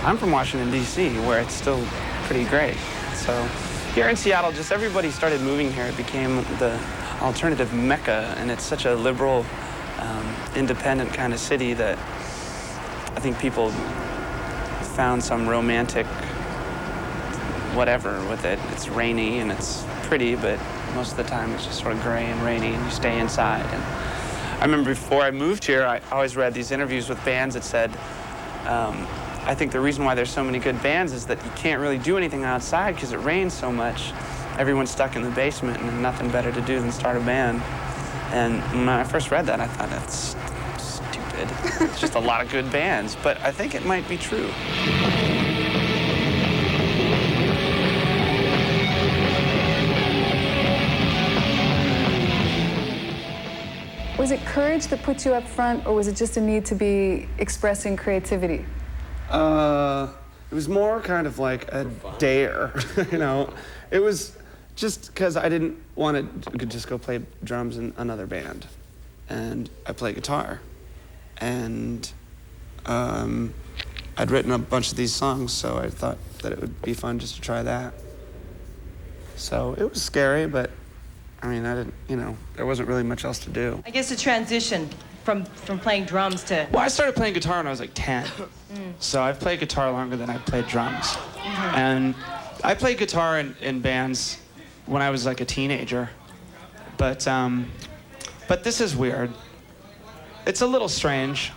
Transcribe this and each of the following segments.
I'm from Washington, D.C., where it's still pretty great. So here in Seattle, just everybody started moving here. It became the alternative mecca, and it's such a liberal, independent kind of city that I think people found some romantic whatever with it. It's rainy and it's pretty, but most of the time it's just sort of gray and rainy, and you stay inside. And I remember before I moved here, I always read these interviews with bands that said, I think the reason why there's so many good bands is that you can't really do anything outside because it rains so much. Everyone's stuck in the basement and nothing better to do than start a band. And when I first read that, I thought, that's stupid. It's just a lot of good bands, but I think it might be true. Was it courage that put you up front, or was it just a need to be expressing creativity? It was more kind of like a dare, you know? It was just because I didn't want to just go play drums in another band. And I play guitar. And I'd written a bunch of these songs, so I thought that it would be fun just to try that. So it was scary, but I mean, I didn't, you know, there wasn't really much else to do. I guess the transition from playing drums to... Well, I started playing guitar when I was like 10. So I've played guitar longer than I played drums. And I played guitar in bands when I was like a teenager. But this is weird. It's a little strange.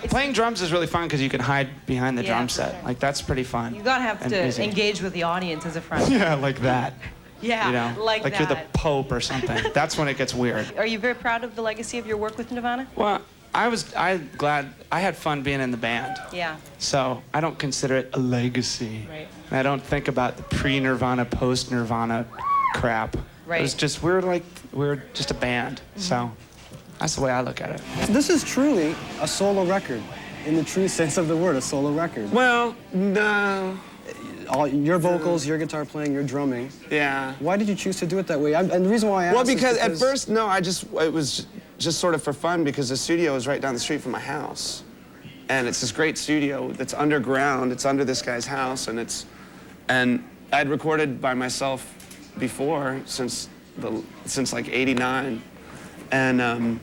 Playing drums is really fun because you can hide behind the drum set. Like, that's pretty fun. You gotta have to easy. engage with the audience as a friend. Yeah, like that. Yeah, you know, like that. You're the Pope or something. That's when it gets weird. Are you very proud of the legacy of your work with Nirvana? Well, I'm glad. I had fun being in the band. Yeah. So I don't consider it a legacy. Right. And I don't think about the pre-Nirvana, post-Nirvana crap. Right. It was just, we're just a band. So that's the way I look at it. This is truly a solo record, in the true sense of the word, a solo record. Well, no. All your vocals, your guitar playing, your drumming. Yeah. Why did you choose to do it that way? And the reason why I asked Well, because at first, no, it was just sort of for fun because the studio is right down the street from my house. And it's this great studio that's underground. It's under this guy's house, and I'd recorded by myself before since like '89. And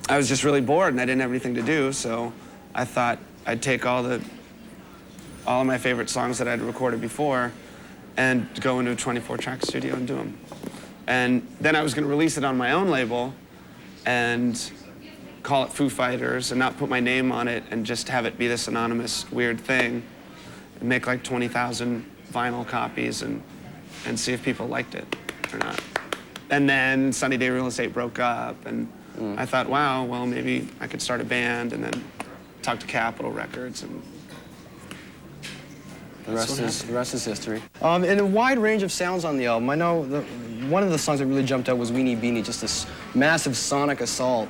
I was just really bored and I didn't have anything to do, so I thought I'd take all of my favorite songs that I'd recorded before and go into a 24-track studio and do them. And then I was going to release it on my own label and call it Foo Fighters and not put my name on it and just have it be this anonymous weird thing and make like 20,000 vinyl copies and see if people liked it or not. And then Sunny Day Real Estate broke up, and I thought, wow, well, maybe I could start a band and then talk to Capitol Records, and the rest is history. And a wide range of sounds on the album. I know one of the songs that really jumped out was Weenie Beanie, just this massive sonic assault.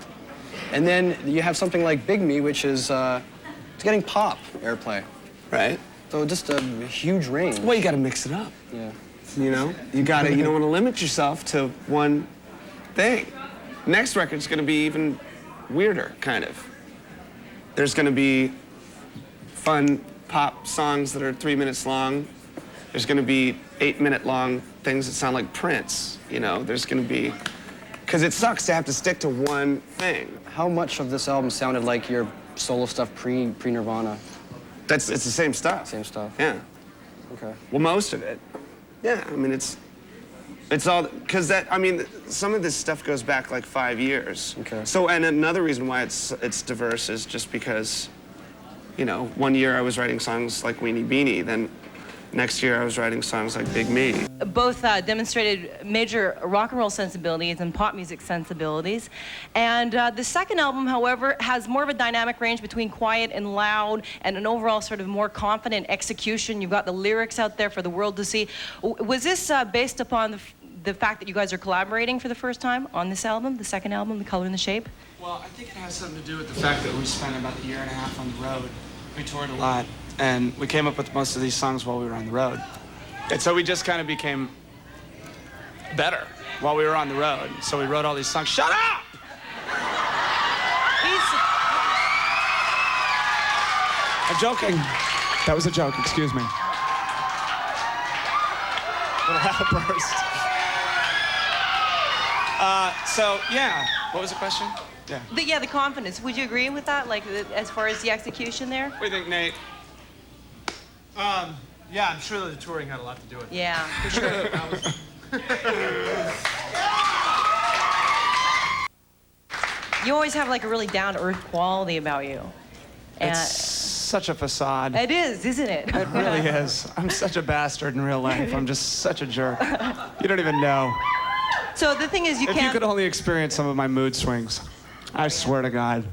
And then you have something like Big Me, which is it's getting pop airplay. Right. So just a huge range. Well, you got to mix it up. Yeah. You know, you don't want to limit yourself to one thing. Next record's going to be even weirder, kind of. There's going to be fun pop songs that are 3 minutes long. There's going to be 8-minute long things that sound like Prince. You know, there's going to be, because it sucks to have to stick to one thing. How much of this album sounded like your solo stuff pre-Nirvana? It's the same stuff. Same stuff. Yeah. Okay. Well, most of it. Yeah, I mean, it's all, because some of this stuff goes back like 5 years. Okay. So, and another reason why it's diverse is just because, you know, one year I was writing songs like Weenie Beanie, then next year I was writing songs like Big Me. Both demonstrated major rock and roll sensibilities and pop music sensibilities. And the second album, however, has more of a dynamic range between quiet and loud and an overall sort of more confident execution. You've got the lyrics out there for the world to see. Was this based upon the fact that you guys are collaborating for the first time on this album, the second album, The Color and the Shape? Well, I think it has something to do with the fact that we spent about a year and a half on the road. We toured a lot, and we came up with most of these songs while we were on the road. And so we just kind of became better while we were on the road. So we wrote all these songs. Shut up! I'm joking. That was a joke, excuse me. Little outburst. So, yeah. What was the question? Yeah. The confidence. Would you agree with that? Like, as far as the execution there? What do you think, Nate? Yeah, I'm sure that the touring had a lot to do with it. Yeah, for sure. You always have like a really down-to-earth quality about you. And It's such a facade. it is, isn't it? It really is. I'm such a bastard in real life. I'm just such a jerk. You don't even know. So the thing is, you If you can't... could only experience some of my mood swings, I swear to God.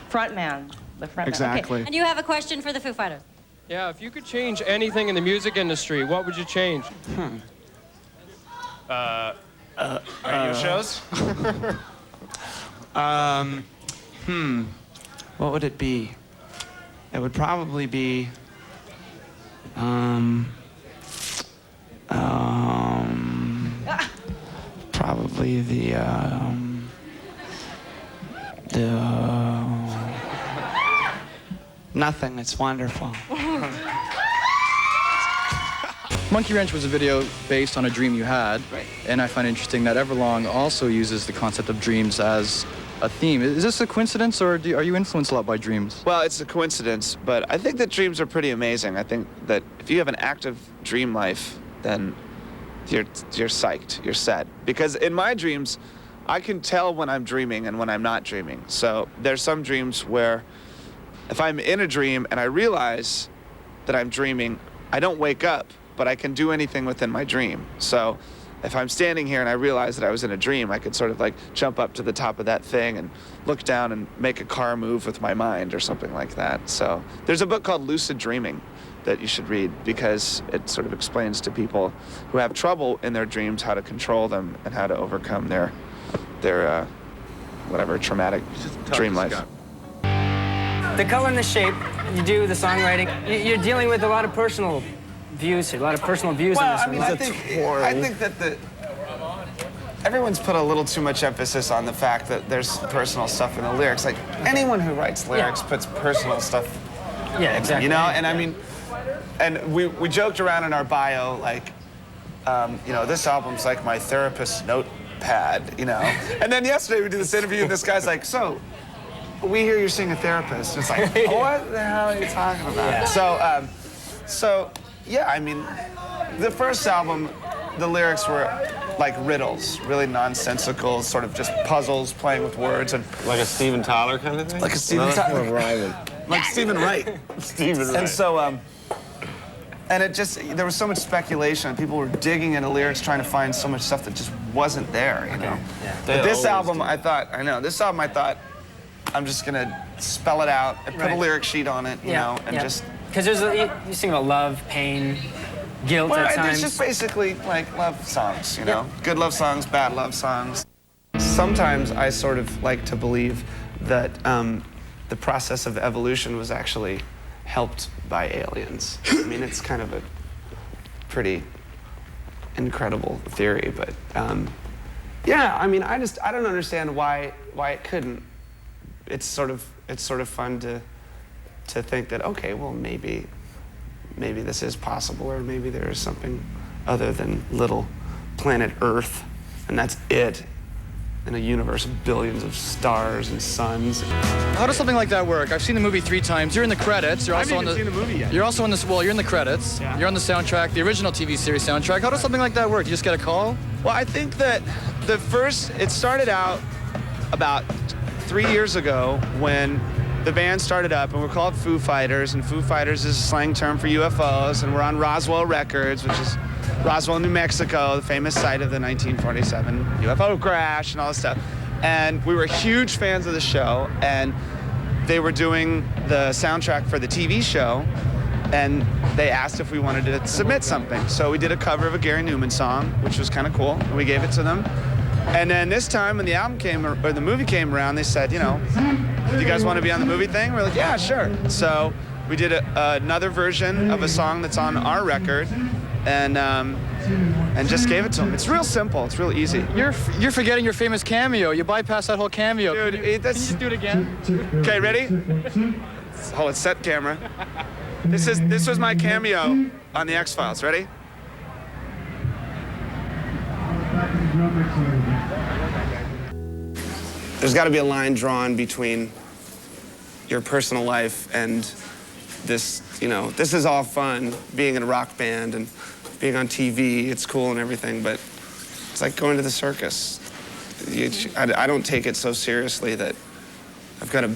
Front man. The front man. Exactly. And you have a question for the Foo Fighters. Yeah, if you could change anything in the music industry, what would you change? Radio shows? What would it be? It would probably be, probably the nothing. It's wonderful. Monkey Wrench was a video based on a dream you had, Right. and I find interesting that Everlong also uses the concept of dreams as a theme. Is this a coincidence, or are you influenced a lot by dreams? Well, it's a coincidence, but I think that dreams are pretty amazing. I think that if you have an active dream life, then you're psyched, you're set. Because in my dreams, I can tell when I'm dreaming and when I'm not dreaming. So there's some dreams where if I'm in a dream and I realize that I'm dreaming, I don't wake up, but I can do anything within my dream. So if I'm standing here and I realize that I was in a dream, I could sort of like jump up to the top of that thing and look down and make a car move with my mind or something like that. So there's a book called Lucid Dreaming that you should read because it sort of explains to people who have trouble in their dreams how to control them and how to overcome their whatever traumatic dream life. The color and the shape, you do the songwriting, you're dealing with a lot of personal views here, a lot of personal views in this one. I think that everyone's put a little too much emphasis on the fact that there's personal stuff in the lyrics. Like, anyone who writes lyrics puts personal stuff, Yeah, exactly. you know? And I mean, and we joked around in our bio, like, you know, this album's like my therapist's notepad, you know? And then yesterday we did this interview and this guy's like, so, we hear you're seeing a therapist. It's like, what the hell are you talking about? Yeah. So, yeah, I mean, the first album, the lyrics were like riddles, really nonsensical, sort of just puzzles, playing with words. And Like a Steven Tyler kind of thing? like a Steven Tyler. Like Stephen Wright. Steven Wright. And so, and it just, there was so much speculation. People were digging into lyrics, trying to find so much stuff that just wasn't there, you know? Yeah. But this album, I thought, I'm just gonna spell it out and put a Right. lyric sheet on it, you know, and just... Because you sing about love, pain, guilt Well, at times. it's just basically like love songs, you know? Good love songs, bad love songs. Sometimes I sort of like to believe that the process of evolution was actually helped by aliens. I mean, it's kind of a pretty incredible theory, but yeah, I mean, I don't understand why it couldn't. It's sort of fun to think that, okay, well, maybe this is possible, or maybe there is something other than little planet Earth, and that's it, in a universe of billions of stars and suns. How does something like that work? I've seen the movie 3 times. You're in the credits. You're also I haven't even seen the movie yet. You're also in this. Well, you're in the credits. Yeah. You're on the soundtrack, the original TV series soundtrack. How does something like that work? You just get a call? Well, I think that it started out about 3 years ago when the band started up, and we're called Foo Fighters, and Foo Fighters is a slang term for UFOs, and we're on Roswell Records, which is Roswell, New Mexico, the famous site of the 1947 UFO crash and all this stuff. And we were huge fans of the show, and they were doing the soundtrack for the TV show, and they asked if we wanted to submit something. So we did a cover of a Gary Newman song, which was kind of cool, and we gave it to them. And then this time, when the album came, or the movie came around, they said, you know, do you guys want to be on the movie thing? We're like, yeah, sure. So we did another version of a song that's on our record, and just gave it to them. It's real simple. It's real easy. You're forgetting your famous cameo. You bypassed that whole cameo. Dude, Can you just do it again? Okay, ready? Hold it, set camera. This was my cameo on the X-Files. Ready? There's got to be a line drawn between your personal life and this, you know, this is all fun, being in a rock band and being on TV, it's cool and everything, but it's like going to the circus. I don't take it so seriously that I've got a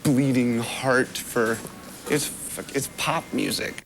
bleeding heart for, it's pop music.